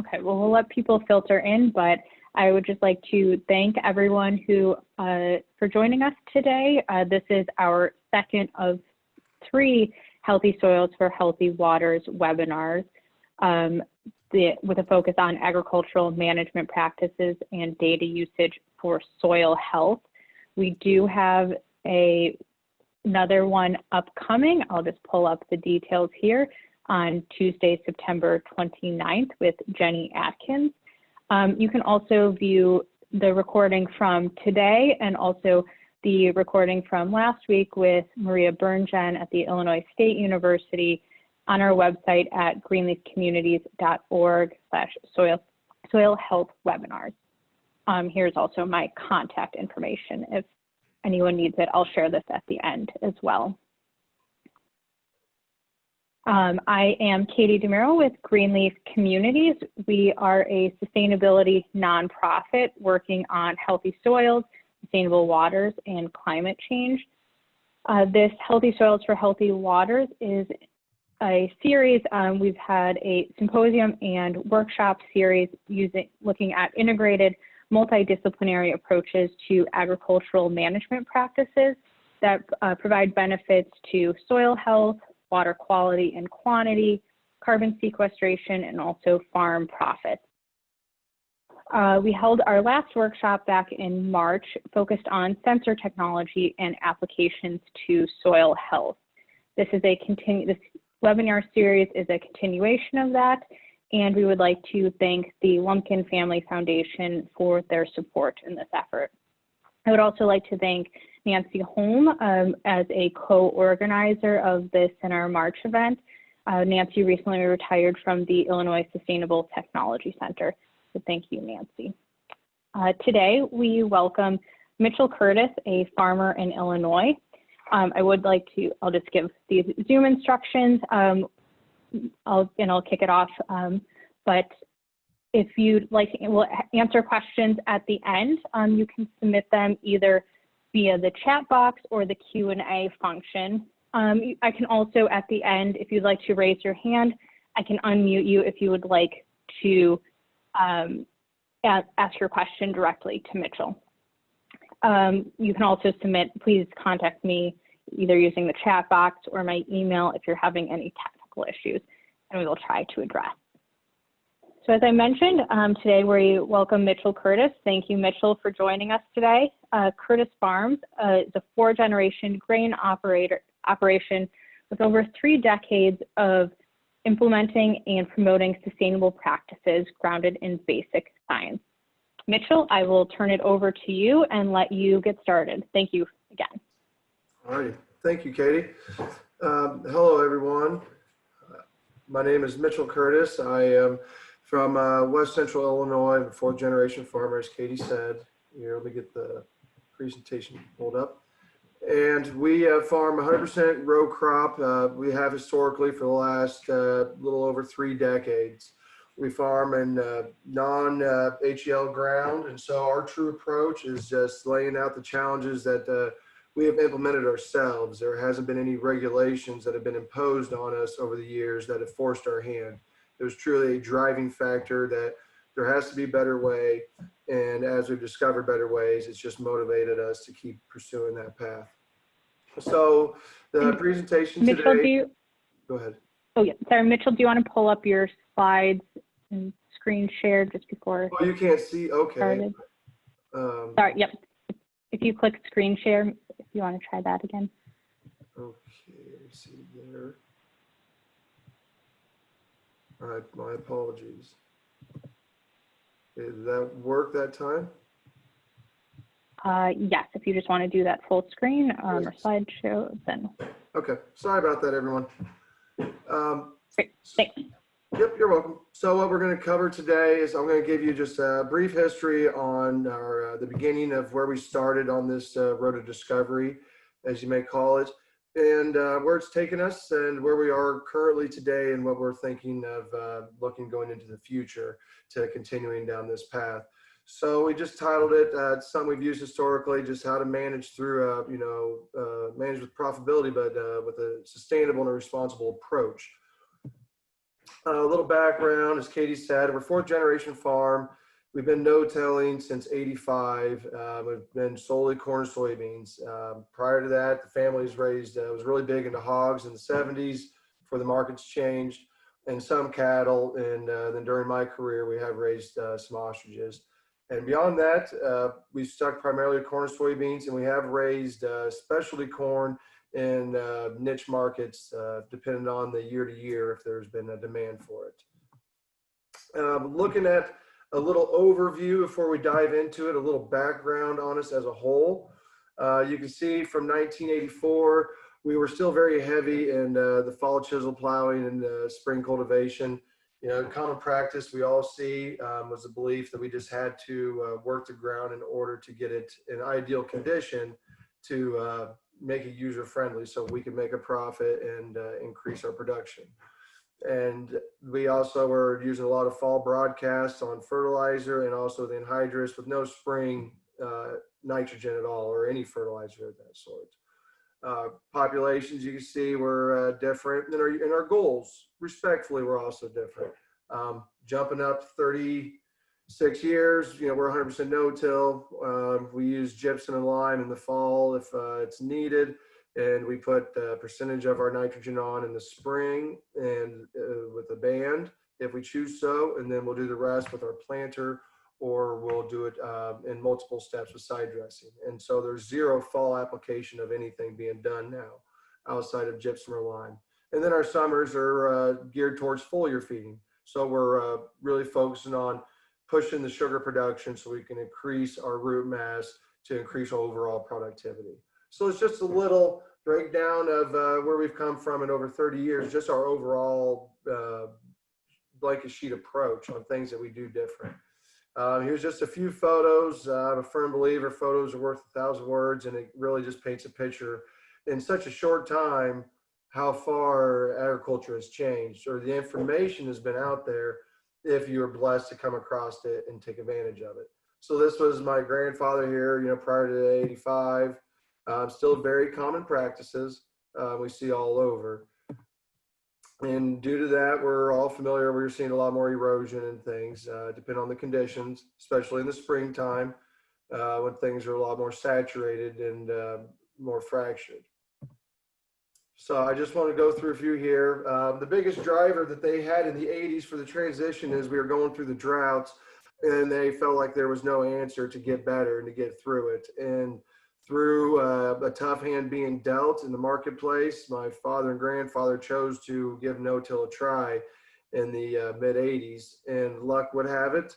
Okay, well, we'll let people filter in, but I would just like to thank everyone who for joining us today. This is our second of 3 Healthy Soils for Healthy Waters webinars with a focus on agricultural management practices and data usage for soil health. We do have another one upcoming. I'll just pull up the details here on Tuesday, September 29th with Jenny Atkins. You can also view the recording from today and also the recording from last week with Maria Berngen at the Illinois State University on our website at greenleafcommunities.org/soil health webinars. Here's also my contact information. If anyone needs it, I'll share this at the end as well. I am Katie DeMiro with Greenleaf Communities. We are a sustainability nonprofit working on healthy soils, sustainable waters, and climate change. This Healthy Soils for Healthy Waters is a series. We've had a symposium and workshop series looking at integrated multidisciplinary approaches to agricultural management practices that provide benefits to soil health, water quality and quantity, carbon sequestration, and also farm profits. We held our last workshop back in March, focused on sensor technology and applications to soil health. This webinar series is a continuation of that, and we would like to thank the Lumpkin Family Foundation for their support in this effort. I would also like to thank Nancy Holm as a co-organizer of this in our March event. Nancy recently retired from the Illinois Sustainable Technology Center, so thank you, Nancy. Today, we welcome Mitchell Curtis, a farmer in Illinois. I'll just give the Zoom instructions. I'll kick it off. But if you'd like, we'll answer questions at the end. You can submit them either via the chat box or the Q&A function. I can also, at the end, if you'd like to raise your hand, I can unmute you if you would like to ask your question directly to Mitchell. You can also please contact me either using the chat box or my email if you're having any technical issues, and we will try to address. So as I mentioned, today we welcome Mitchell Curtis. Thank you, Mitchell, for joining us today. Curtis Farms is a 4-generation grain operation with over 3 decades of implementing and promoting sustainable practices grounded in basic science. Mitchell, I will turn it over to you and let you get started. Thank you again. All right, thank you, Katie. Hello, everyone. My name is Mitchell Curtis. I am from West Central Illinois, a 4th-generation farmer, as Katie said. Here, let me get the presentation pulled up. And we farm 100% row crop. We have historically for the last little over 3 decades. We farm in non-HEL ground, and so our true approach is just laying out the challenges that we have implemented ourselves. There hasn't been any regulations that have been imposed on us over the years that have forced our hand. It was truly a driving factor that there has to be a better way, and as we've discovered better ways, it's just motivated us to keep pursuing that path. So the presentation Mitchell, today, go ahead. Oh yeah, sorry, Mitchell, do you want to pull up your slides and screen share just before? Oh, you can't see, okay. Sorry, yep. If you click screen share, if you want to try that again. Okay, let's see there. All right, my apologies. Okay, did that work that time? Yes, if you just want to do that full screen or slideshow, then. Okay, sorry about that, everyone. Great, thanks. Yep, you're welcome. So what we're going to cover today is I'm going to give you just a brief history on the beginning of where we started on this road to discovery, as you may call it, and where it's taken us and where we are currently today and what we're thinking of looking going into the future to continuing down this path. So we just titled it, something we've used historically, just how to manage through, manage with profitability, but with a sustainable and a responsible approach. A little background, as Katie said, we're fourth generation farm. We've been no-tilling since '85. We've been solely corn and soybeans. Prior to that, the family's raised, was really big into hogs in the '70s before the markets changed, and some cattle. And then during my career, we have raised some ostriches. And beyond that, we've stuck primarily to corn and soybeans, and we have raised specialty corn in niche markets, depending on the year to year if there's been a demand for it. Looking at a little overview before we dive into it, a little background on us as a whole. You can see from 1984, we were still very heavy in the fall chisel plowing and spring cultivation. You know, common practice we all see was the belief that we just had to work the ground in order to get it in ideal condition to make it user friendly so we can make a profit and increase our production. And we also were using a lot of fall broadcasts on fertilizer and also the anhydrous with no spring nitrogen at all or any fertilizer of that sort. Populations, you can see, were different, and our goals, respectfully, were also different. Jumping up 36 years, you know, we're 100% no-till. We use gypsum and lime in the fall if it's needed, and we put a percentage of our nitrogen on in the spring and with a band if we choose so, and then we'll do the rest with our planter, or we'll do it in multiple steps with side dressing. And so there's zero fall application of anything being done now outside of gypsum or lime. And then our summers are geared towards foliar feeding. So we're really focusing on pushing the sugar production so we can increase our root mass to increase overall productivity. So it's just a little breakdown of where we've come from in over 30 years, just our overall blanket sheet approach on things that we do different. Here's just a few photos. I'm a firm believer photos are worth 1,000 words, and it really just paints a picture in such a short time how far agriculture has changed, or the information has been out there if you were blessed to come across it and take advantage of it. So this was my grandfather here, you know, prior to '85. Still very common practices we see all over. And due to that, we're all familiar, we're seeing a lot more erosion and things, depending on the conditions, especially in the springtime, when things are a lot more saturated and more fractured. So I just want to go through a few here. The biggest driver that they had in the '80s for the transition is we were going through the droughts, and they felt like there was no answer to get better and to get through it. And through a tough hand being dealt in the marketplace, my father and grandfather chose to give no-till a try in the mid '80s. And luck would have it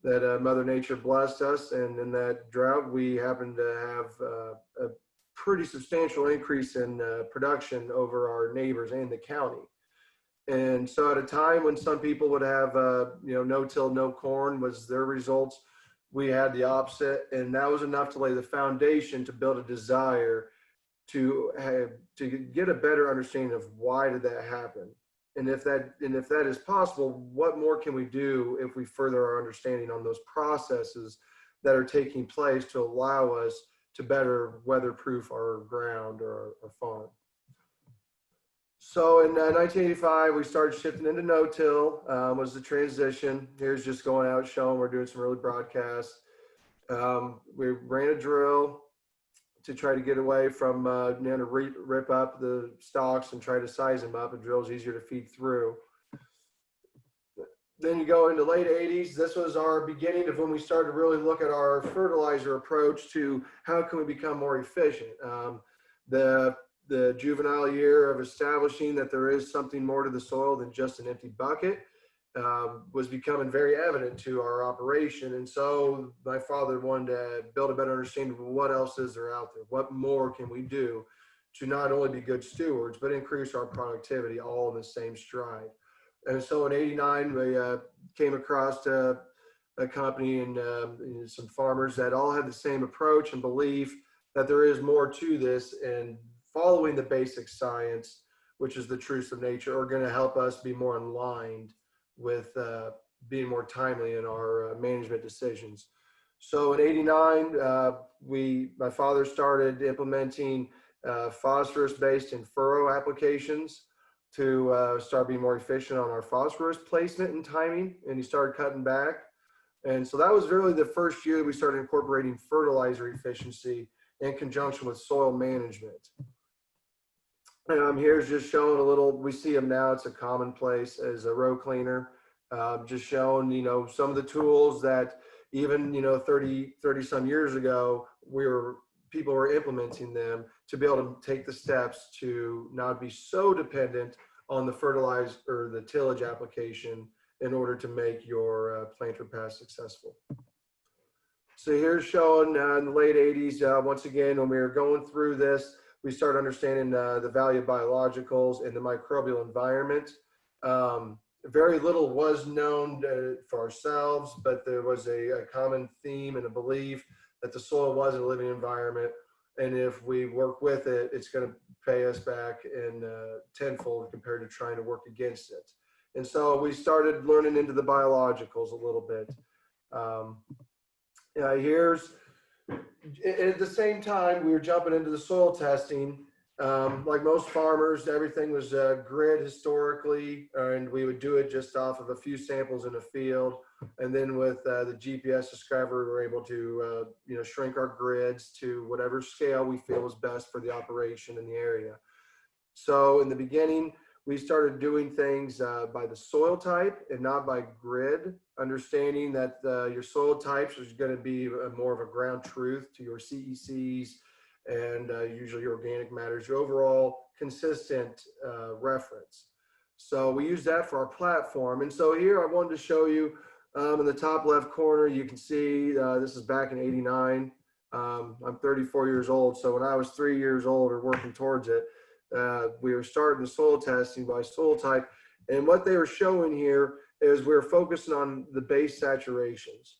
that Mother Nature blessed us, and in that drought, we happened to have a pretty substantial increase in production over our neighbors and the county. And so at a time when some people would have, you know, no-till, no corn was their results, we had the opposite, and that was enough to lay the foundation to build a desire to get a better understanding of why did that happen, and if that is possible, what more can we do if we further our understanding on those processes that are taking place to allow us to better weatherproof our ground or our farm. So in 1985, we started shifting into no-till, was the transition. Here's just going out showing we're doing some early broadcasts. We ran a drill to try to get away from to rip up the stalks and try to size them up. A drill is easier to feed through. Then you go into late '80s. This was our beginning of when we started to really look at our fertilizer approach to how can we become more efficient. The juvenile year of establishing that there is something more to the soil than just an empty bucket was becoming very evident to our operation. And so my father wanted to build a better understanding of what else is there out there. What more can we do to not only be good stewards, but increase our productivity all in the same stride. And so in '89, we came across a company and some farmers that all had the same approach and belief that there is more to this, and following the basic science, which is the truths of nature, are going to help us be more aligned with being more timely in our management decisions. So in '89, my father started implementing phosphorus-based and furrow applications to start being more efficient on our phosphorus placement and timing, and he started cutting back. And so that was really the first year we started incorporating fertilizer efficiency in conjunction with soil management. Here's just showing a little, we see them now, it's a commonplace as a row cleaner. Just showing, you know, some of the tools that even, you know, 30 some years ago, people were implementing them to be able to take the steps to not be so dependent on the fertilizer or the tillage application in order to make your planter pass successful. So here's showing in the late 80s, once again, when we were going through this, we started understanding the value of biologicals in the microbial environment. Very little was known for ourselves, but there was a common theme and a belief that the soil was a living environment. And if we work with it, it's going to pay us back in tenfold compared to trying to work against it. And so we started learning into the biologicals a little bit. Here's, at the same time, we were jumping into the soil testing. Like most farmers, everything was grid historically, and we would do it just off of a few samples in a field. And then with the GPS Discovery, we were able to you know, shrink our grids to whatever scale we feel was best for the operation in the area. So in the beginning, we started doing things by the soil type and not by grid, understanding that your soil types is going to be more of a ground truth to your CECs and usually your organic matters, your overall consistent reference. So we use that for our platform. And so here I wanted to show you in the top left corner, you can see this is back in '89. I'm 34 years old. So when I was 3 years old or working towards it, we were starting the soil testing by soil type. And what they were showing here is we were focusing on the base saturations.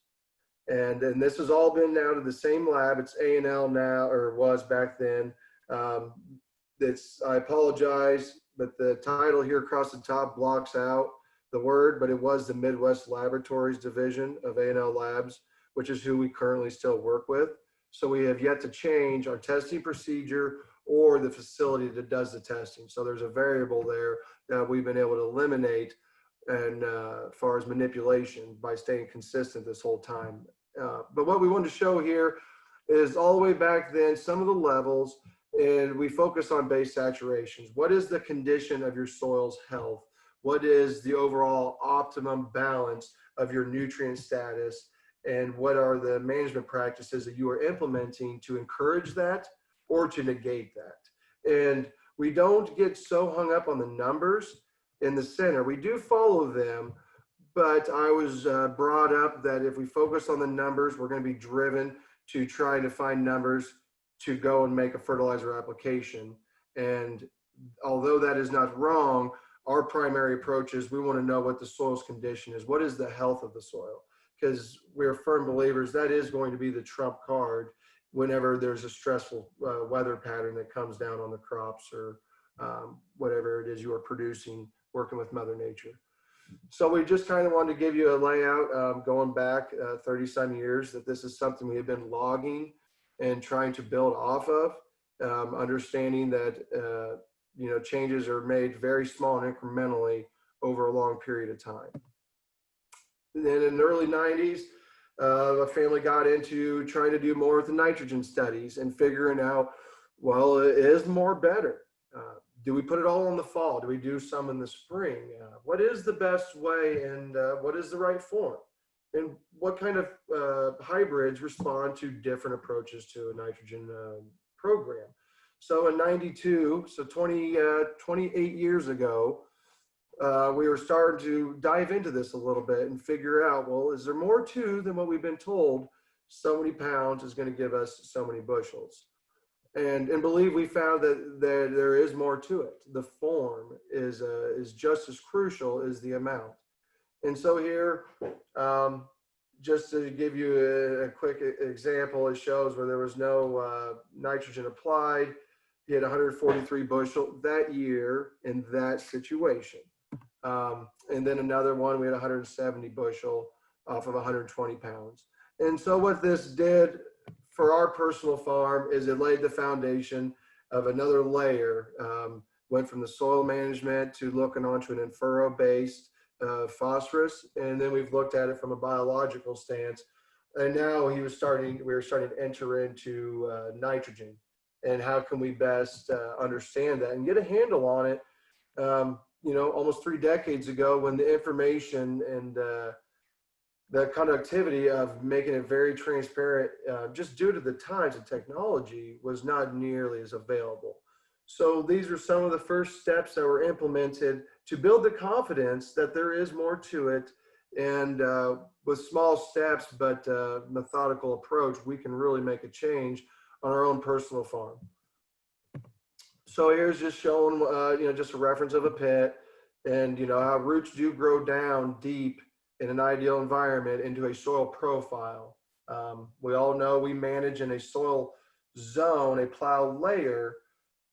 And this has all been now to the same lab. It's A&L now, or was back then. I apologize, but the title here across the top blocks out the word, but it was the Midwest Laboratories Division of A&L Labs, which is who we currently still work with. So we have yet to change our testing procedure or the facility that does the testing. So there's a variable there that we've been able to eliminate, and as far as manipulation, by staying consistent this whole time. But what we wanted to show here is all the way back then, some of the levels, and we focus on base saturations. What is the condition of your soil's health? What is the overall optimum balance of your nutrient status? And what are the management practices that you are implementing to encourage that or to negate that? And we don't get so hung up on the numbers in the center. We do follow them, but I was brought up that if we focus on the numbers, we're going to be driven to try to find numbers to go and make a fertilizer application. And although that is not wrong, our primary approach is we want to know what the soil's condition is. What is the health of the soil? Because we're firm believers that is going to be the trump card whenever there's a stressful weather pattern that comes down on the crops or whatever it is you are producing, working with Mother Nature. So we just kind of wanted to give you a layout going back 30 some years, that this is something we have been logging and trying to build off of, understanding that you know, changes are made very small and incrementally over a long period of time. And then in the early 90s, a family got into trying to do more with the nitrogen studies and figuring out, well, is more better? Do we put it all in the fall? Do we do some in the spring? What is the best way, and what is the right form? And what kind of hybrids respond to different approaches to a nitrogen program? So in 92, so 28 years ago, we were starting to dive into this a little bit and figure out, well, is there more to than what we've been told? So many pounds is going to give us so many bushels. And believe we found that there is more to it. The form is just as crucial as the amount. And so here, just to give you a quick example, it shows where there was no nitrogen applied. He had 143 bushel that year in that situation. And then another one, we had 170 bushel off of 120 pounds. And so what this did for our personal farm is it laid the foundation of another layer went from the soil management to looking onto an in-furrow-based phosphorus, and then we've looked at it from a biological stance. And now we were starting to enter into nitrogen, and how can we best understand that and get a handle on it. Almost 3 decades ago, when the information and the conductivity of making it very transparent, just due to the times and technology, was not nearly as available. So these are some of the first steps that were implemented to build the confidence that there is more to it. And with small steps, but methodical approach, we can really make a change on our own personal farm. So here's just showing, just a reference of a pit, and how roots do grow down deep in an ideal environment into a soil profile. We all know we manage in a soil zone, a plowed layer,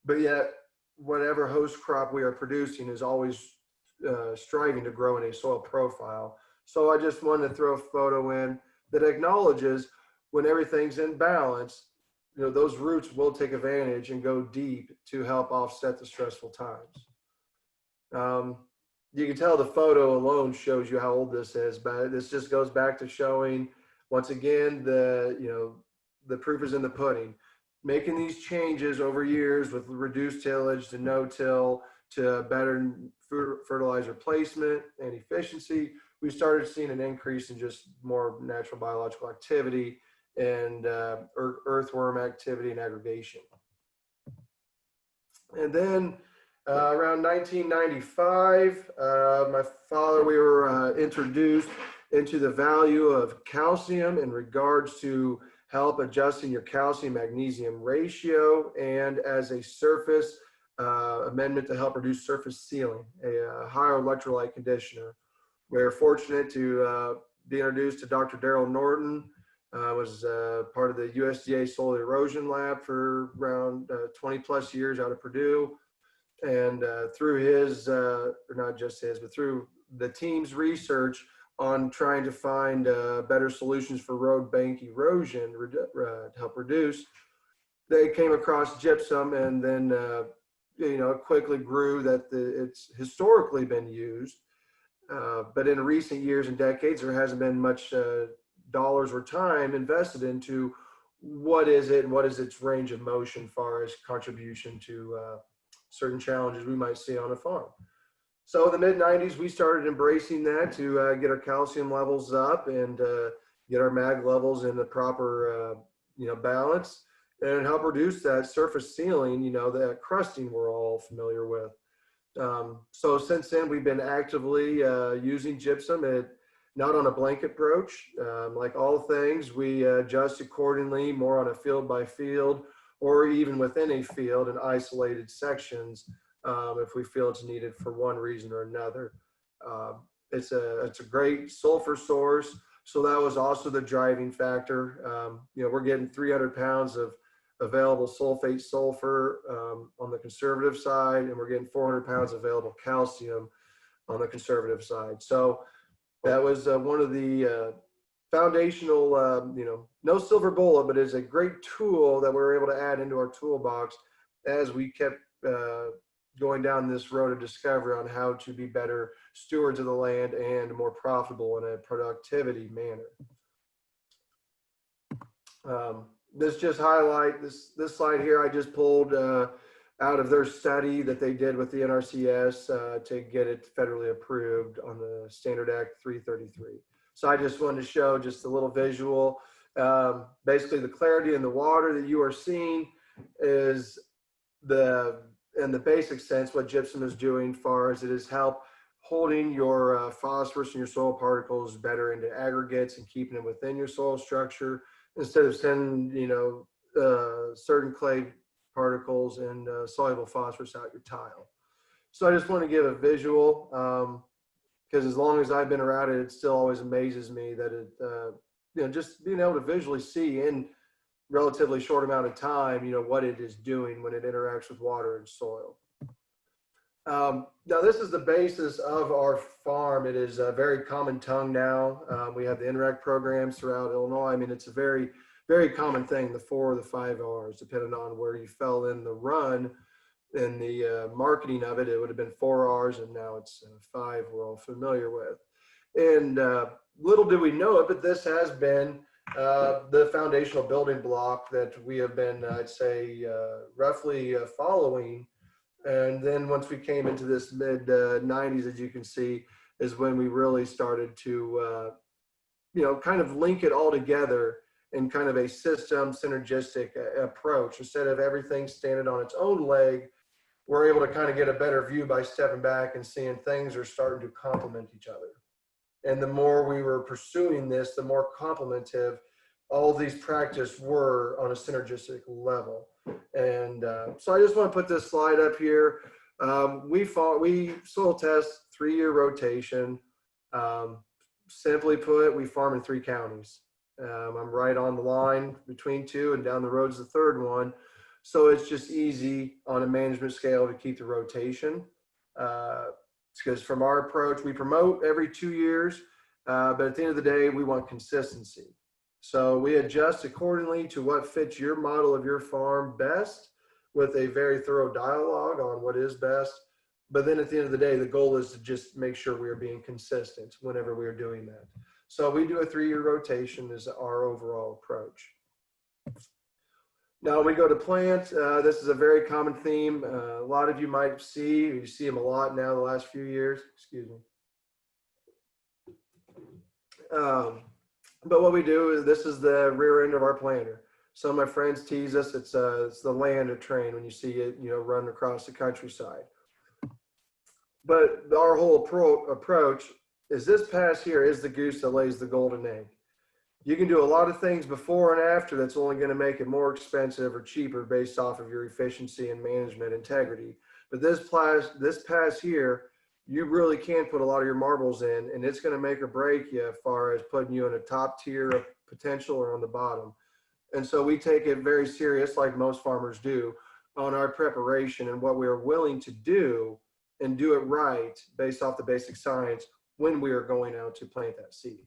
but yet whatever host crop we are producing is always striving to grow in a soil profile. So I just wanted to throw a photo in that acknowledges when everything's in balance, those roots will take advantage and go deep to help offset the stressful times. You can tell the photo alone shows you how old this is, but this just goes back to showing, once again, the proof is in the pudding. Making these changes over years with reduced tillage to no-till to better fertilizer placement and efficiency, we started seeing an increase in just more natural biological activity and earthworm activity and aggregation. And then around 1995, my father, we were introduced into the value of calcium in regards to help adjusting your calcium magnesium ratio, and as a surface amendment to help reduce surface sealing, a higher electrolyte conditioner. We're fortunate to be introduced to Dr. Daryl Norton. Was part of the USDA soil erosion lab for around 20 plus years out of Purdue. And through his, or not just his, but through the team's research on trying to find better solutions for road bank erosion to help reduce, they came across gypsum, and then it quickly grew that it's historically been used, but in recent years and decades there hasn't been much dollars or time invested into what is it and what is its range of motion far as contribution to certain challenges we might see on a farm. So in the mid-90s, we started embracing that to get our calcium levels up and get our mag levels in the proper balance, and help reduce that surface sealing, that crusting we're all familiar with. So since then, we've been actively using gypsum, not on a blanket approach. Like all things, we adjust accordingly, more on a field by field, or even within a field in isolated sections if we feel it's needed for one reason or another. It's a great sulfur source, so that was also the driving factor. We're getting 300 pounds of available sulfate sulfur on the conservative side, and we're getting 400 pounds of available calcium on the conservative side. So that was one of the foundational, no silver bullet, but it's a great tool that we were able to add into our toolbox as we kept going down this road of discovery on how to be better stewards of the land and more profitable in a productivity manner. This just highlight this slide here I just pulled out of their study that they did with the NRCS to get it federally approved on the Standard Act 333. So I just wanted to show just a little visual. Basically, the clarity in the water that you are seeing is in the basic sense what gypsum is doing, far as it is help holding your phosphorus and your soil particles better into aggregates and keeping them within your soil structure, instead of sending certain clay particles and soluble phosphorus out your tile. So I just want to give a visual, because as long as I've been around it, it still always amazes me that it, just being able to visually see in relatively short amount of time, what it is doing when it interacts with water and soil. Now this is the basis of our farm. It is a very common tongue now. We have the Interact programs throughout Illinois. I mean, it's a very, very common thing, the 4 or the 5 R's, depending on where you fell in the run in the marketing of it, it would have been 4 R's, and now it's 5 we're all familiar with. And little did we know it, but this has been the foundational building block that we have been, I'd say, roughly following. And then once we came into this mid 90s, as you can see, is when we really started to, kind of link it all together in kind of a system synergistic approach. Instead of everything standing on its own leg, we're able to kind of get a better view by stepping back and seeing things are starting to complement each other. And the more we were pursuing this, the more complementive all of these practices were on a synergistic level. And so I just want to put this slide up here. We soil test 3-year rotation. Simply put, we farm in 3 counties. I'm right on the line between 2, and down the road is the 3rd one. So it's just easy on a management scale to keep the rotation. Because from our approach, we promote every 2 years, but at the end of the day, we want consistency. So we adjust accordingly to what fits your model of your farm best, with a very thorough dialogue on what is best. But then at the end of the day, the goal is to just make sure we are being consistent whenever we are doing that. So we do a 3-year rotation is our overall approach. Now we go to plant. This is a very common theme. A lot of you might see, you see them a lot now the last few years, excuse me. But what we do is, this is the rear end of our planter. Some of my friends tease us, it's the Lander train when you see it, run across the countryside. But our whole approach is, this pass here is the goose that lays the golden egg. You can do a lot of things before and after that's only going to make it more expensive or cheaper based off of your efficiency and management integrity. But this pass here, you really can put a lot of your marbles in, and it's going to make or break you as far as putting you in a top tier of potential or on the bottom. And so we take it very serious, like most farmers do, on our preparation and what we are willing to do, and do it right based off the basic science when we are going out to plant that seed.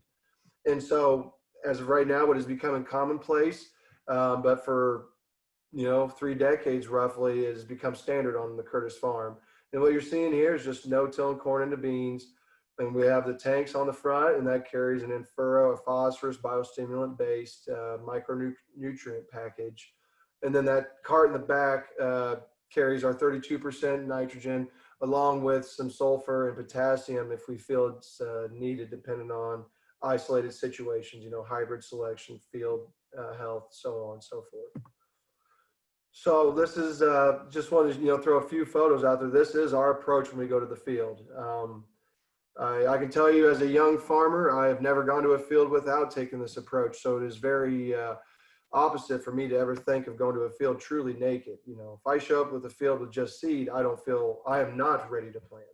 And so as of right now, what is becoming commonplace, but for 3 decades roughly, has become standard on the Curtis farm. And what you're seeing here is just no-tilling corn into beans. And we have the tanks on the front, and that carries an in-furrow, a phosphorus biostimulant-based micronutrient package. And then that cart in the back carries our 32% nitrogen, along with some sulfur and potassium if we feel it's needed, depending on isolated situations, hybrid selection, field health, so on and so forth. So this is just wanted to throw a few photos out there. This is our approach when we go to the field. I can tell you, as a young farmer, I have never gone to a field without taking this approach. So it is very opposite for me to ever think of going to a field truly naked. If I show up with a field with just seed, I am not ready to plant.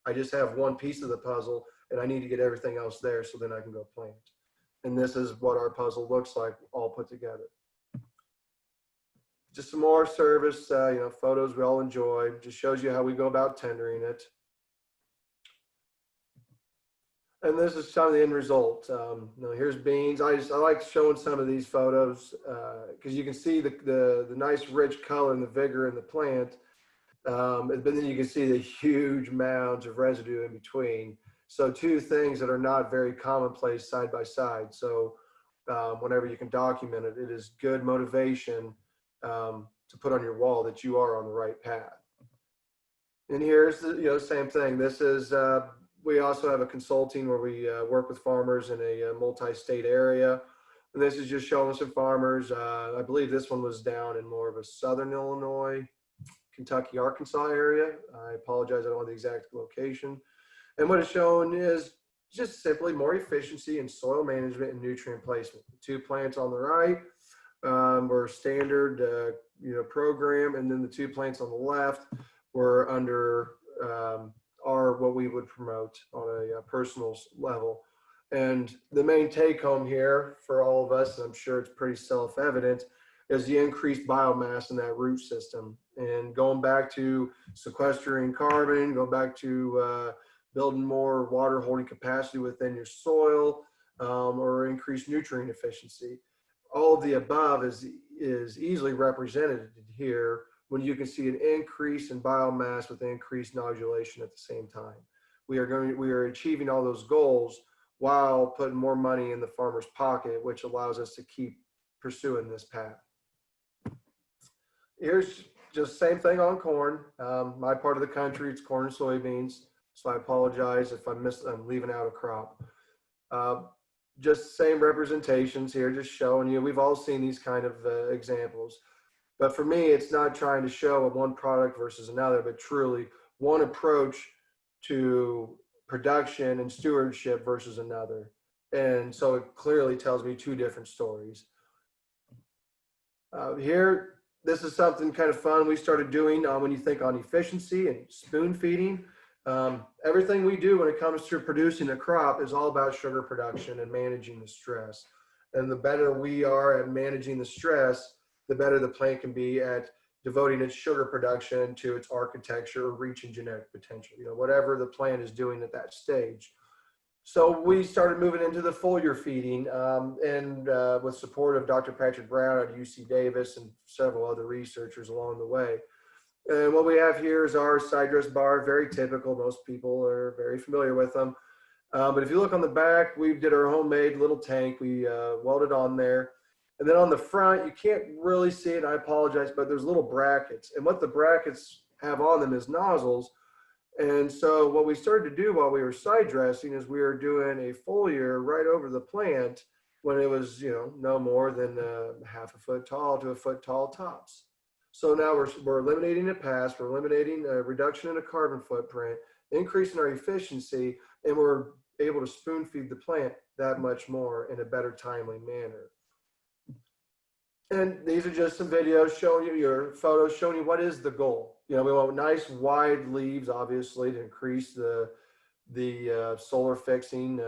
I just have one piece of the puzzle, and I need to get everything else there so then I can go plant. And this is what our puzzle looks like all put together. Just some more service, photos we all enjoy. Just shows you how we go about tendering it. And this is some of the end result. Here's beans. I like showing some of these photos because you can see the nice rich color and the vigor in the plant. But then you can see the huge mounds of residue in between. So 2 things that are not very commonplace side by side. So whenever you can document it, it is good motivation to put on your wall that you are on the right path. And here's the same thing. This is we also have a consulting where we work with farmers in a multi-state area. And this is just showing some farmers. I believe this one was down in more of a southern Illinois, Kentucky, Arkansas area. I apologize, I don't know the exact location. And what it's showing is just simply more efficiency in soil management and nutrient placement. The 2 plants on the right were standard program, and then the 2 plants on the left were under what we would promote on a personal level. And the main take home here for all of us, and I'm sure it's pretty self-evident, is the increased biomass in that root system. And going back to sequestering carbon, going back to building more water holding capacity within your soil, or increased nutrient efficiency. All of the above is easily represented here when you can see an increase in biomass with increased nodulation at the same time. We are achieving all those goals while putting more money in the farmer's pocket, which allows us to keep pursuing this path. Here's just same thing on corn. My part of the country, it's corn and soybeans. So I apologize if I'm leaving out a crop. Just same representations here, just showing you. We've all seen these kind of examples. But for me, it's not trying to show one product versus another, but truly one approach to production and stewardship versus another. And so it clearly tells me two different stories. Here, this is something kind of fun we started doing when you think on efficiency and spoon feeding. Everything we do when it comes to producing a crop is all about sugar production and managing the stress. And the better we are at managing the stress, the better the plant can be at devoting its sugar production to its architecture or reaching genetic potential, whatever the plant is doing at that stage. So we started moving into the foliar feeding and with support of Dr. Patrick Brown at UC Davis and several other researchers along the way. And what we have here is our side dress bar, very typical. Most people are very familiar with them. But if you look on the back, we did our homemade little tank. We welded on there. And then on the front, you can't really see it, I apologize, but there's little brackets. And what the brackets have on them is nozzles. And so what we started to do while we were side dressing is we were doing a foliar right over the plant when it was, no more than half a foot tall to a foot tall tops. So now we're eliminating the past, we're eliminating a reduction in a carbon footprint, increasing our efficiency, and we're able to spoon feed the plant that much more in a better, timely manner. And these are just some videos showing you, your photos showing you what is the goal. We want nice wide leaves, obviously, to increase the solar fixing,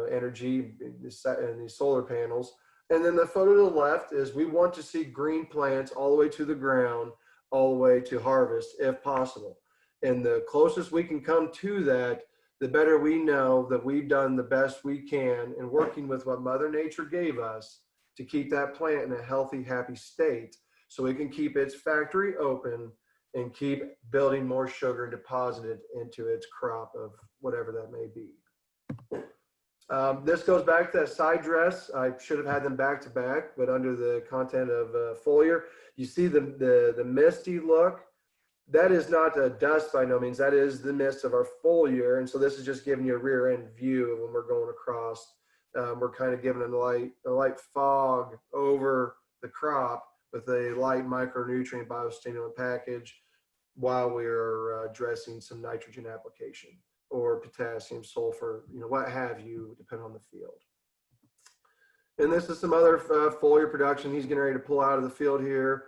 energy and these solar panels. And then the photo to the left is we want to see green plants all the way to the ground, all the way to harvest if possible. And the closest we can come to that, the better we know that we've done the best we can in working with what Mother Nature gave us to keep that plant in a healthy, happy state so it can keep its factory open and keep building more sugar deposited into its crop of whatever that may be. This goes back to that side dress. I should have had them back to back, but under the content of foliar, you see the misty look. That is not a dust by no means. That is the mist of our foliar. And so this is just giving you a rear end view of when we're going across. We're kind of giving a light fog over the crop with a light micronutrient biostimulant package while we're addressing some nitrogen application or potassium, sulfur, what have you, depending on the field. And this is some other foliar production he's getting ready to pull out of the field here.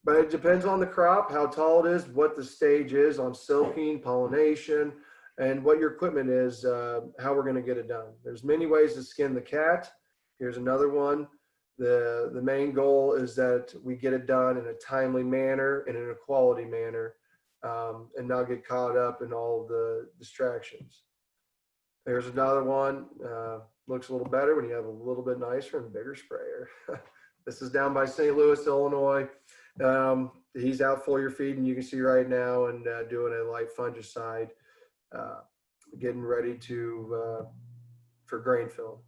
But it depends on the crop, how tall it is, what the stage is on silking, pollination, and what your equipment is, how we're going to get it done. There's many ways to skin the cat. Here's another one. The main goal is that we get it done in a timely manner and in a quality manner, and not get caught up in all the distractions. There's another one. Looks a little better when you have a little bit nicer and bigger sprayer. This is down by St. Louis, Illinois. He's out foliar feeding, you can see right now, and doing a light fungicide, getting ready for grain fill.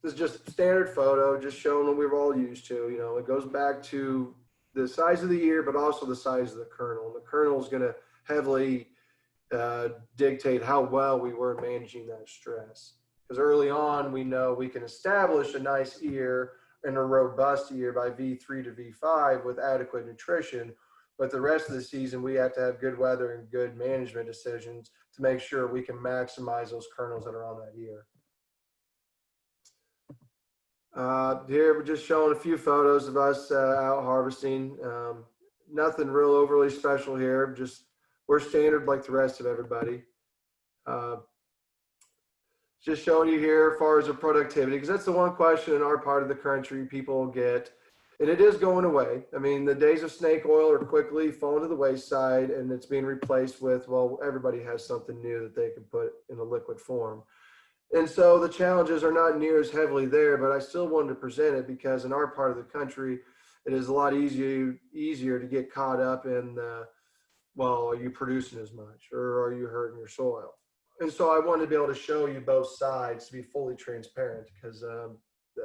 This is just a standard photo, just showing what we're all used to. It goes back to the size of the ear, but also the size of the kernel. And the kernel is going to heavily dictate how well we were managing that stress. Because early on, we know we can establish a nice ear and a robust ear by V3 to V5 with adequate nutrition. But the rest of the season, we have to have good weather and good management decisions to make sure we can maximize those kernels that are on that ear. Here we're just showing a few photos of us out harvesting. Nothing real overly special here. Just we're standard like the rest of everybody. Just showing you here as far as the productivity, because that's the one question in our part of the country people get, and it is going away. I mean, the days of snake oil are quickly falling to the wayside, and it's being replaced with, well, everybody has something new that they can put in a liquid form. And so the challenges are not near as heavily there, but I still wanted to present it because in our part of the country, it is a lot easier to get caught up in, well, are you producing as much, or are you hurting your soil? And so I wanted to be able to show you both sides, to be fully transparent, because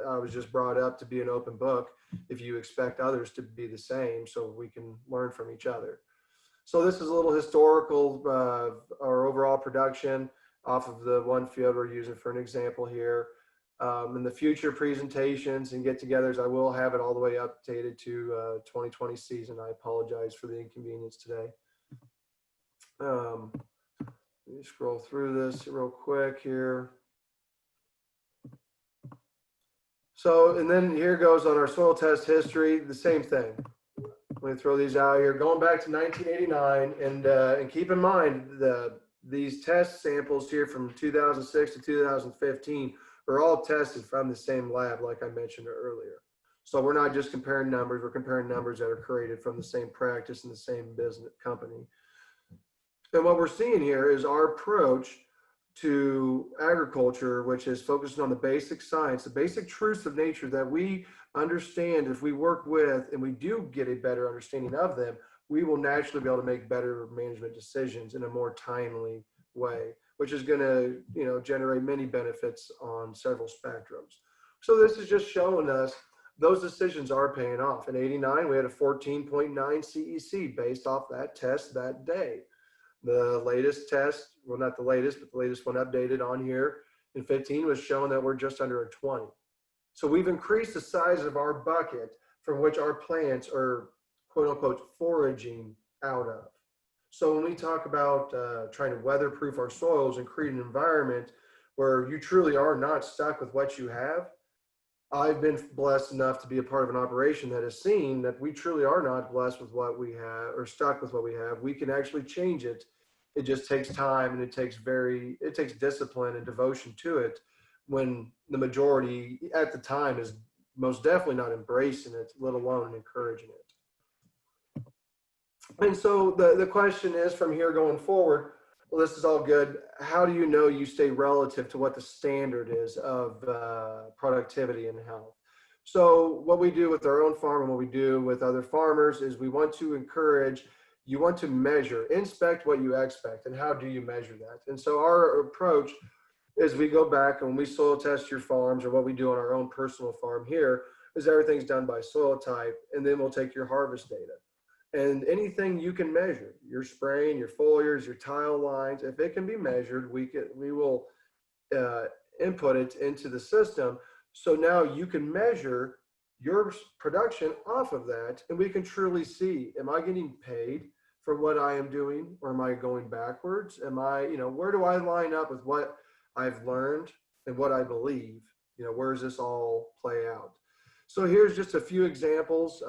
I was just brought up to be an open book if you expect others to be the same, so we can learn from each other. So this is a little historical, our overall production off of the one field we're using for an example here. In the future presentations and get-togethers, I will have it all the way updated to 2020 season. I apologize for the inconvenience today. Let me scroll through this real quick here. So, and then here goes on our soil test history, the same thing. Let me throw these out here. Going back to 1989, and keep in mind these test samples here from 2006 to 2015 are all tested from the same lab, like I mentioned earlier. So we're not just comparing numbers, we're comparing numbers that are created from the same practice in the same business company. And what we're seeing here is our approach to agriculture, which is focusing on the basic science, the basic truths of nature that we understand. If we work with and we do get a better understanding of them, we will naturally be able to make better management decisions in a more timely way, which is going to, generate many benefits on several spectrums. So this is just showing us those decisions are paying off. In '89, we had a 14.9 CEC based off that test that day. The latest test, well, not the latest, but the latest one updated on here in 15 was showing that we're just under a 20. So we've increased the size of our bucket from which our plants are, quote unquote, foraging out of. So when we talk about trying to weatherproof our soils and create an environment where you truly are not stuck with what you have, I've been blessed enough to be a part of an operation that has seen that we truly are not blessed with what we have or stuck with what we have. We can actually change it. It just takes time, and it takes discipline and devotion to it, when the majority at the time is most definitely not embracing it, let alone encouraging it. And so the question is, from here going forward, well, this is all good. How do you know you stay relative to what the standard is of productivity and health? So what we do with our own farm and what we do with other farmers is we want to encourage, you want to measure, inspect what you expect. And how do you measure that? And so our approach is we go back and we soil test your farms, or what we do on our own personal farm here is everything's done by soil type, and then we'll take your harvest data. And anything you can measure, your spraying, your foliars, your tile lines, if it can be measured, we will input it into the system. So now you can measure your production off of that, and we can truly see, am I getting paid for what I am doing, or am I going backwards? Am I, where do I line up with what I've learned and what I believe? Where does this all play out? So here's just a few examples.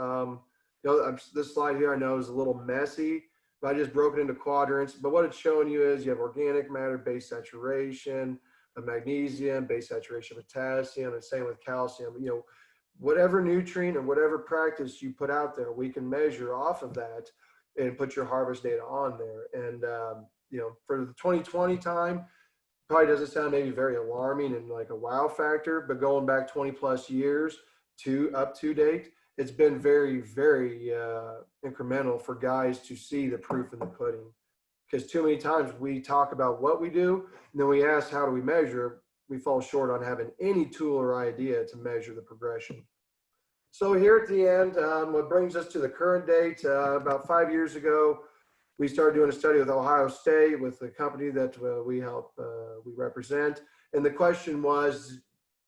This slide here I know is a little messy, but I just broke it into quadrants. But what it's showing you is you have organic matter, base saturation of magnesium, base saturation of potassium, and same with calcium. Whatever nutrient and whatever practice you put out there, we can measure off of that and put your harvest data on there. And for the 2020 time, probably doesn't sound maybe very alarming and like a wow factor, but going back 20 plus years to up to date, it's been very, very incremental for guys to see the proof in the pudding. Because too many times we talk about what we do, and then we ask how do we measure, we fall short on having any tool or idea to measure the progression. So here at the end, what brings us to the current date, about 5 years ago, we started doing a study with Ohio State with the company that we represent. And the question was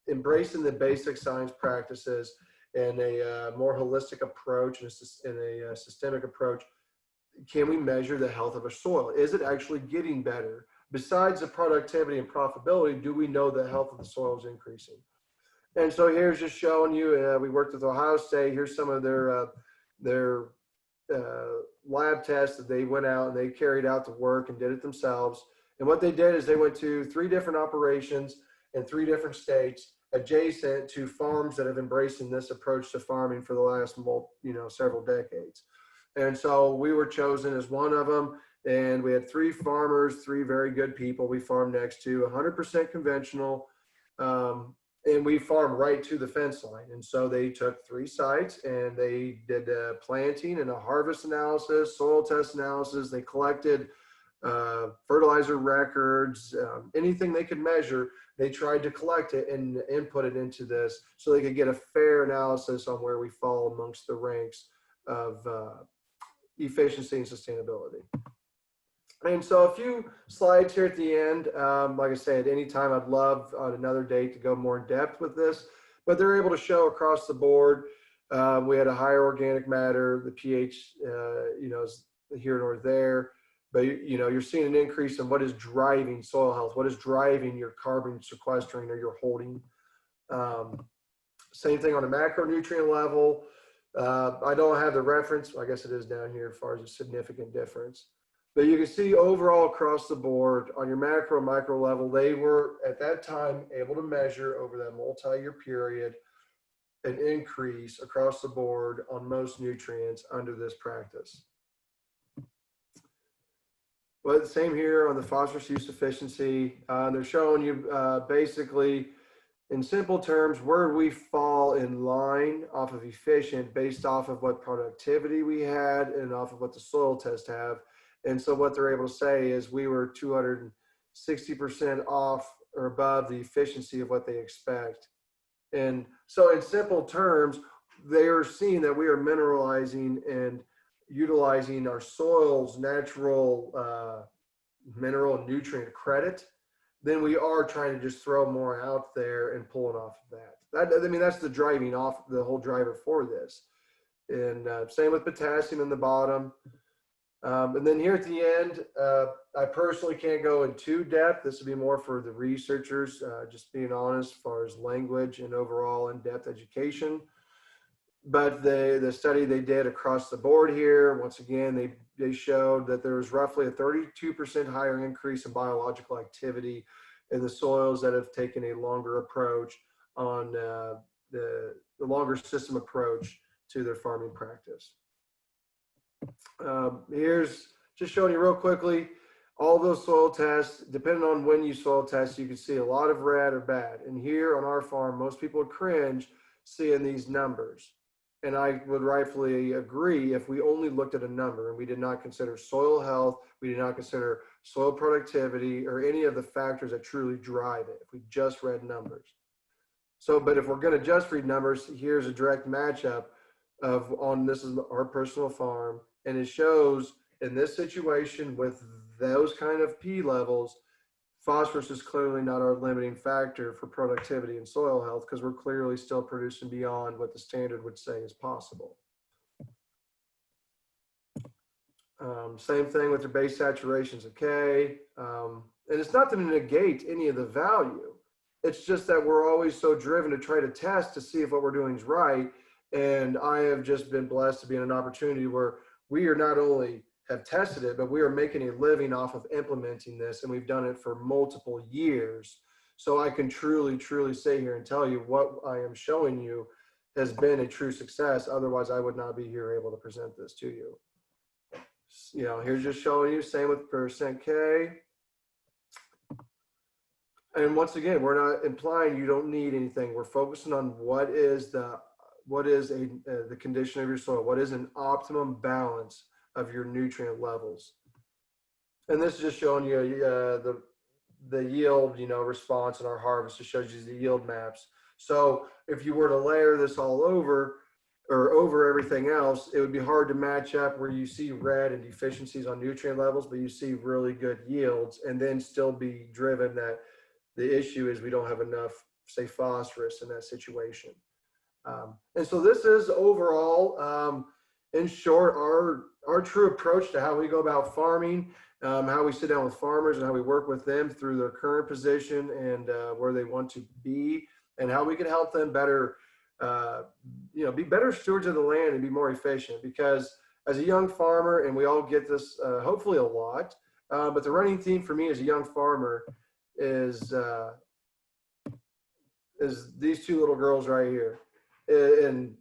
embracing the basic science practices and a more holistic approach and a systemic approach. Can we measure the health of a soil? Is it actually getting better? Besides the productivity and profitability, do we know the health of the soil is increasing? And so here's just showing you, we worked with Ohio State. Here's some of their lab tests that they went out and they carried out the work and did it themselves. And what they did is they went to 3 different operations in 3 different states adjacent to farms that have embraced this approach to farming for the last several decades. And so we were chosen as one of them, and we had 3 farmers, 3 very good people we farmed next to, 100% conventional, and we farm right to the fence line. And so they took 3 sites and they did a planting and a harvest analysis, soil test analysis. They collected fertilizer records, anything they could measure. They tried to collect it and input it into this so they could get a fair analysis on where we fall amongst the ranks of efficiency and sustainability. And so a few slides here at the end. Like I said, anytime I'd love on another date to go more in depth with this, but they're able to show across the board. We had a higher organic matter, the pH, is here or there, but you're seeing an increase in what is driving soil health, what is driving your carbon sequestering or your holding. Same thing on a macronutrient level. I don't have the reference. I guess it is down here as far as a significant difference. But you can see overall across the board on your macro and micro level, they were at that time able to measure over that multi-year period an increase across the board on most nutrients under this practice. But same here on the phosphorus use efficiency. They're showing you basically in simple terms where we fall in line off of efficient based off of what productivity we had and off of what the soil tests have. And so what they're able to say is we were 260% off or above the efficiency of what they expect. And so in simple terms, they are seeing that we are mineralizing and utilizing our soil's natural mineral and nutrient credit, then we are trying to just throw more out there and pulling off of that. I mean, that's the driving off, the whole driver for this. And same with potassium in the bottom. And then here at the end, I personally can't go in too depth. This would be more for the researchers, just being honest as far as language and overall in-depth education. But the study they did across the board here, once again, they showed that there was roughly a 32% higher increase in biological activity in the soils that have taken a longer approach on the longer system approach to their farming practice. Here's just showing you real quickly all those soil tests. Depending on when you soil test, you can see a lot of red or bad. And here on our farm, most people would cringe seeing these numbers. And I would rightfully agree if we only looked at a number and we did not consider soil health, we did not consider soil productivity or any of the factors that truly drive it, if we just read numbers. So, but if we're going to just read numbers, here's a direct matchup of this is our personal farm. And it shows in this situation with those kind of P levels, phosphorus is clearly not our limiting factor for productivity and soil health because we're clearly still producing beyond what the standard would say is possible. Same thing with your base saturations of K. And it's not to negate any of the value. It's just that we're always so driven to try to test to see if what we're doing is right. And I have just been blessed to be in an opportunity where we are not only have tested it, but we are making a living off of implementing this, and we've done it for multiple years. So I can truly, truly say here and tell you what I am showing you has been a true success. Otherwise, I would not be here able to present this to you. Here's just showing you, same with percent K. And once again, we're not implying you don't need anything. We're focusing on what is the condition of your soil, what is an optimum balance of your nutrient levels. And this is just showing you the yield, response in our harvest. It shows you the yield maps. So if you were to layer this all over or over everything else, it would be hard to match up where you see red and deficiencies on nutrient levels, but you see really good yields and then still be driven that the issue is we don't have enough, say, phosphorus in that situation. And so this is overall, in short, our true approach to how we go about farming, how we sit down with farmers and how we work with them through their current position and where they want to be, and how we can help them better, be better stewards of the land and be more efficient. Because as a young farmer, and we all get this hopefully a lot, but the running theme for me as a young farmer is these two little girls right here. And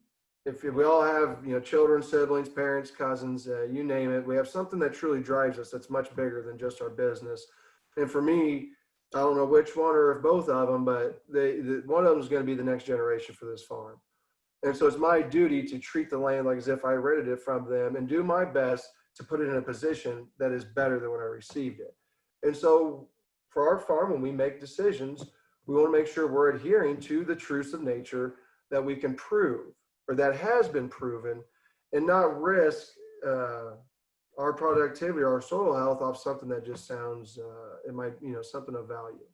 if we all have, children, siblings, parents, cousins, you name it, we have something that truly drives us that's much bigger than just our business. And for me, I don't know which one or if both of them, but one of them is going to be the next generation for this farm. And so it's my duty to treat the land like as if I rented it from them and do my best to put it in a position that is better than when I received it. And so for our farm, when we make decisions, we want to make sure we're adhering to the truths of nature that we can prove or that has been proven, and not risk our productivity or our soil health off something that just sounds, it might, something of value.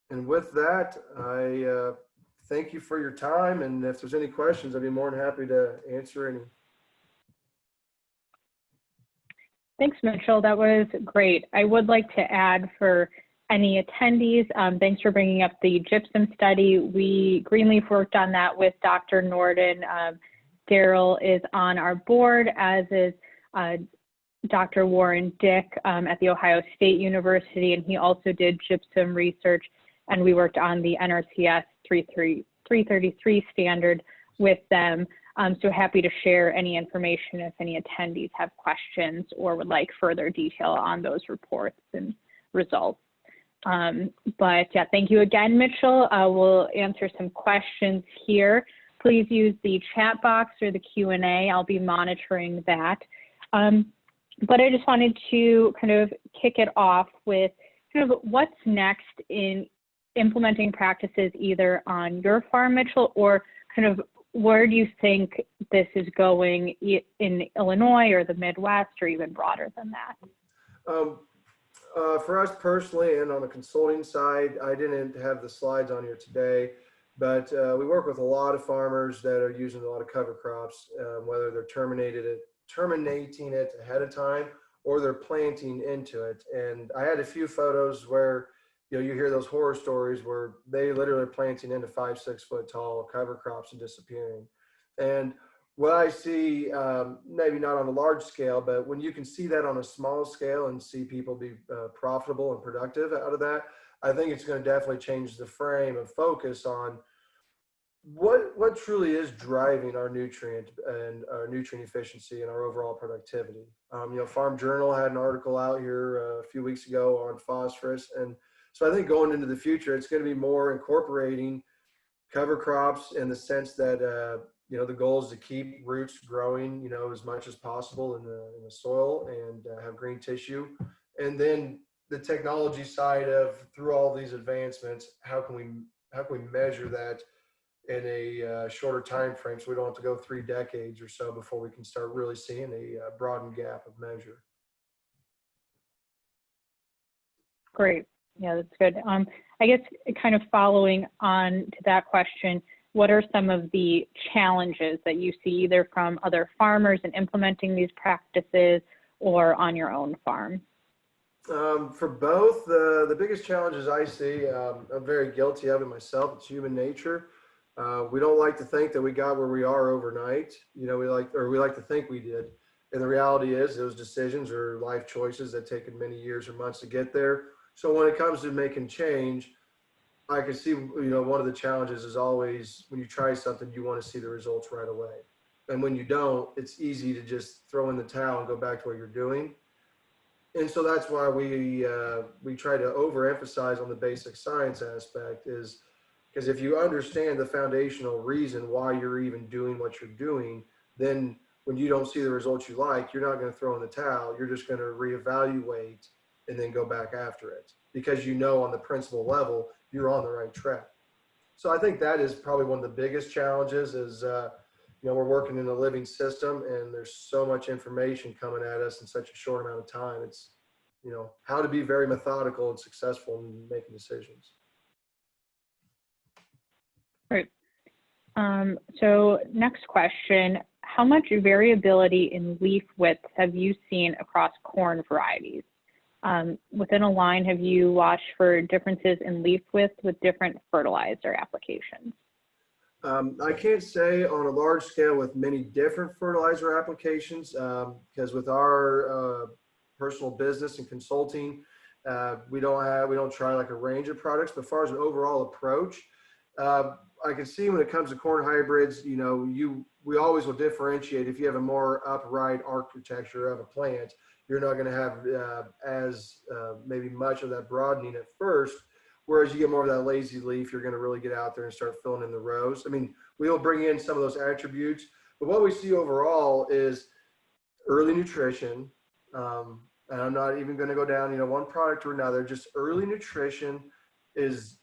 And with that, I thank you for your time. And if there's any questions, I'd be more than happy to answer any. Thanks, Mitchell. That was great. I would like to add for any attendees, thanks for bringing up the gypsum study. Greenleaf worked on that with Dr. Norden. Daryl is on our board, as is Dr. Warren Dick at the Ohio State University, and he also did gypsum research, and we worked on the NRCS 333 standard with them. So happy to share any information if any attendees have questions or would like further detail on those reports and results. But yeah, thank you again, Mitchell. We'll answer some questions here. Please use the chat box or the Q&A. I'll be monitoring that. But I just wanted to kind of kick it off with kind of what's next in implementing practices either on your farm, Mitchell, or kind of where do you think this is going in Illinois or the Midwest or even broader than that? For us personally and on the consulting side, I didn't have the slides on here today, but we work with a lot of farmers that are using a lot of cover crops, whether they're terminating it ahead of time or they're planting into it. And I had a few photos where you hear those horror stories where they literally are planting into 5-6 foot tall cover crops and disappearing. And what I see, maybe not on a large scale, but when you can see that on a small scale and see people be profitable and productive out of that, I think it's going to definitely change the frame of focus on what truly is driving our nutrient and our nutrient efficiency and our overall productivity. Farm Journal had an article out here a few weeks ago on phosphorus. And so I think going into the future, it's going to be more incorporating cover crops in the sense that, the goal is to keep roots growing, as much as possible in the soil and have green tissue. And then the technology side of, through all these advancements, how can we measure that in a shorter time frame so we don't have to go 3 decades or so before we can start really seeing a broadened gap of measure. Great. Yeah, that's good. I guess kind of following on to that question, what are some of the challenges that you see either from other farmers in implementing these practices or on your own farm? For both, the biggest challenges I see, I'm very guilty of it myself. It's human nature. We don't like to think that we got where we are overnight. We like to think we did. And the reality is those decisions are life choices that taken many years or months to get there. So when it comes to making change, I can see, one of the challenges is always when you try something, you want to see the results right away. And when you don't, it's easy to just throw in the towel and go back to what you're doing. And so that's why we try to overemphasize on the basic science aspect, is because if you understand the foundational reason why you're even doing what you're doing, then when you don't see the results you like, you're not going to throw in the towel. You're just going to reevaluate and then go back after it, because on the principle level, you're on the right track. So I think that is probably one of the biggest challenges is, we're working in a living system and there's so much information coming at us in such a short amount of time. It's, how to be very methodical and successful in making decisions. Great. So next question, how much variability in leaf width have you seen across corn varieties? Within a line, have you watched for differences in leaf width with different fertilizer applications? I can't say on a large scale with many different fertilizer applications, because with our personal business and consulting, we don't try like a range of products. But as far as an overall approach, I can see when it comes to corn hybrids, we always will differentiate. If you have a more upright architecture of a plant, you're not going to have maybe much of that broadening at first. Whereas you get more of that lazy leaf, you're going to really get out there and start filling in the rows. I mean, we'll bring in some of those attributes, but what we see overall is early nutrition. And I'm not even going to go down, one product or another. Just early nutrition is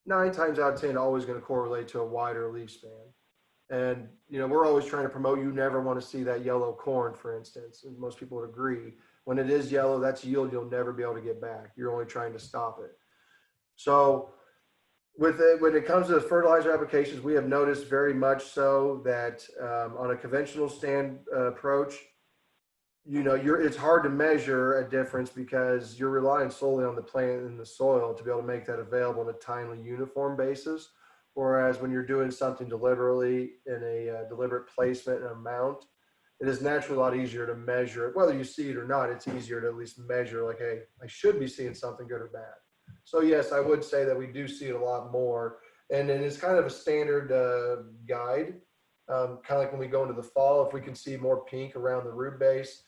9 times out of 10 always going to correlate to a wider leaf span. And, we're always trying to promote, you never want to see that yellow corn, for instance. And most people would agree. When it is yellow, that's yield you'll never be able to get back. You're only trying to stop it. So when it comes to the fertilizer applications, we have noticed very much so that on a conventional approach, it's hard to measure a difference because you're relying solely on the plant and the soil to be able to make that available on a timely, uniform basis. Whereas when you're doing something deliberately in a deliberate placement and amount, it is naturally a lot easier to measure it. Whether you see it or not, it's easier to at least measure, like, hey, I should be seeing something good or bad. So yes, I would say that we do see it a lot more. And then it's kind of a standard guide, kind of like when we go into the fall, if we can see more pink around the root base,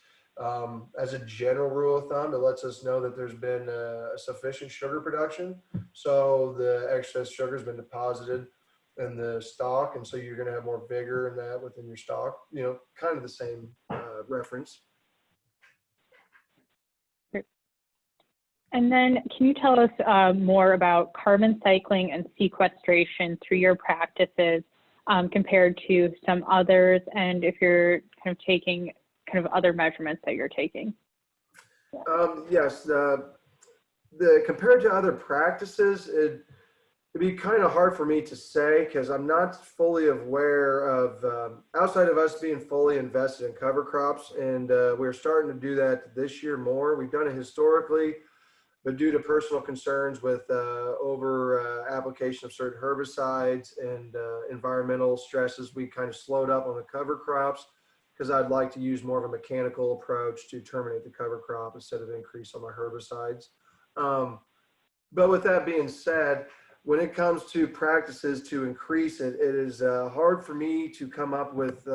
as a general rule of thumb, it lets us know that there's been sufficient sugar production. So the excess sugar has been deposited in the stalk. And so you're going to have more vigor in that within your stalk, kind of the same reference. And then can you tell us more about carbon cycling and sequestration through your practices compared to some others, and if you're kind of taking kind of other measurements that you're taking? Yes, the compared to other practices, it'd be kind of hard for me to say because I'm not fully aware of, outside of us being fully invested in cover crops, and we're starting to do that this year more. We've done it historically, but due to personal concerns with application of certain herbicides and environmental stresses, we kind of slowed up on the cover crops because I'd like to use more of a mechanical approach to terminate the cover crop instead of increase on my herbicides. But with that being said, when it comes to practices to increase it, it is hard for me to come up with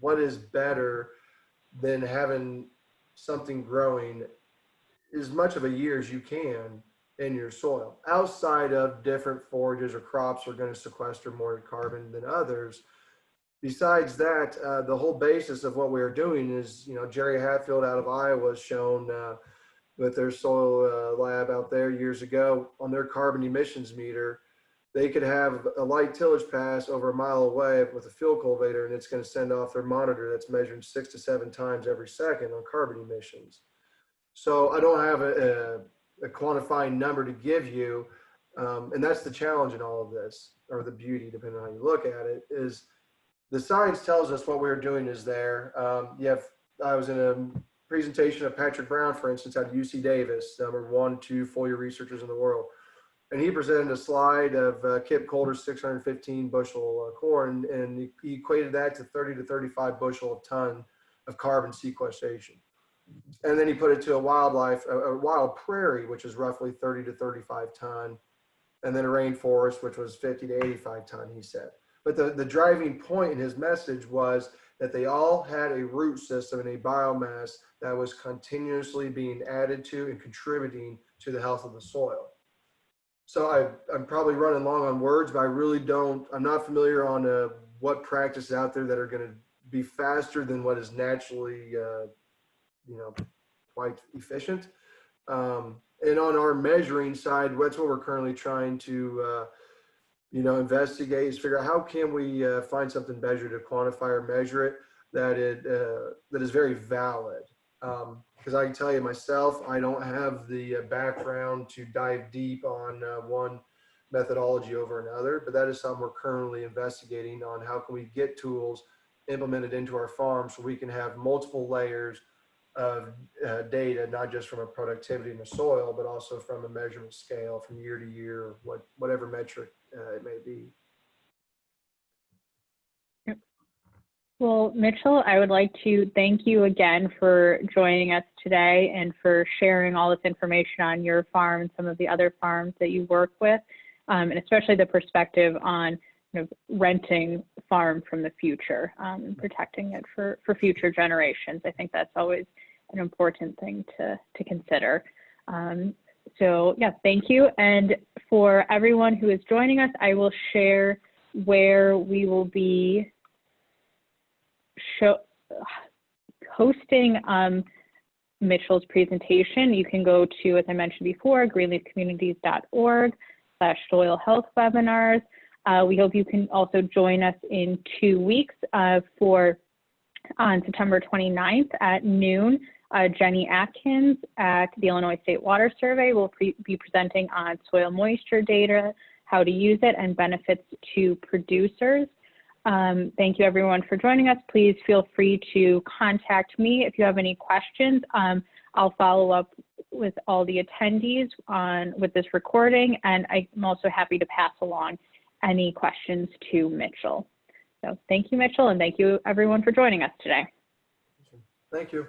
what is better than having something growing as much of a year as you can in your soil. Outside of different forages or crops are going to sequester more carbon than others. Besides that, the whole basis of what we're doing is, Jerry Hatfield out of Iowa has shown with their soil lab out there years ago on their carbon emissions meter, they could have a light tillage pass over a mile away with a field cultivator, and it's going to send off their monitor that's measuring 6 to 7 times every second on carbon emissions. So I don't have a quantifying number to give you, and that's the challenge in all of this, or the beauty, depending on how you look at it, is the science tells us what we're doing is there. I was in a presentation of Patrick Brown, for instance, out of UC Davis, number 1, 2 four-year researchers in the world. And he presented a slide of Kip Coulter's 615 bushel corn, and he equated that to 30 to 35 bushel a ton of carbon sequestration. And then he put it to a wild prairie, which is roughly 30 to 35 ton, and then a rainforest, which was 50 to 85 ton, he said. But the driving point in his message was that they all had a root system and a biomass that was continuously being added to and contributing to the health of the soil. So I'm probably running long on words, but I'm not familiar on what practices out there that are going to be faster than what is naturally, quite efficient. And on our measuring side, that's what we're currently trying to, investigate, is figure out how can we find something better to quantify or measure it that is very valid. Because I can tell you myself, I don't have the background to dive deep on one methodology over another, but that is something we're currently investigating on. How can we get tools implemented into our farm so we can have multiple layers of data, not just from a productivity in the soil, but also from a measurement scale from year to year, whatever metric it may be. Well, Mitchell, I would like to thank you again for joining us today and for sharing all this information on your farm and some of the other farms that you work with, and especially the perspective on renting farm from the future, protecting it for future generations. I think that's always an important thing to consider. So yeah, thank you. And for everyone who is joining us, I will share where we will be hosting Mitchell's presentation. You can go to, as I mentioned before, greenleafcommunities.org/soil health webinars. We hope you can also join us in 2 weeks on September 29th at noon. Jenny Atkins at the Illinois State Water Survey will be presenting on soil moisture data, how to use it, and benefits to producers. Thank you everyone for joining us. Please feel free to contact me if you have any questions. I'll follow up with all the attendees with this recording, and I'm also happy to pass along any questions to Mitchell. So thank you, Mitchell, and thank you everyone for joining us today. Thank you.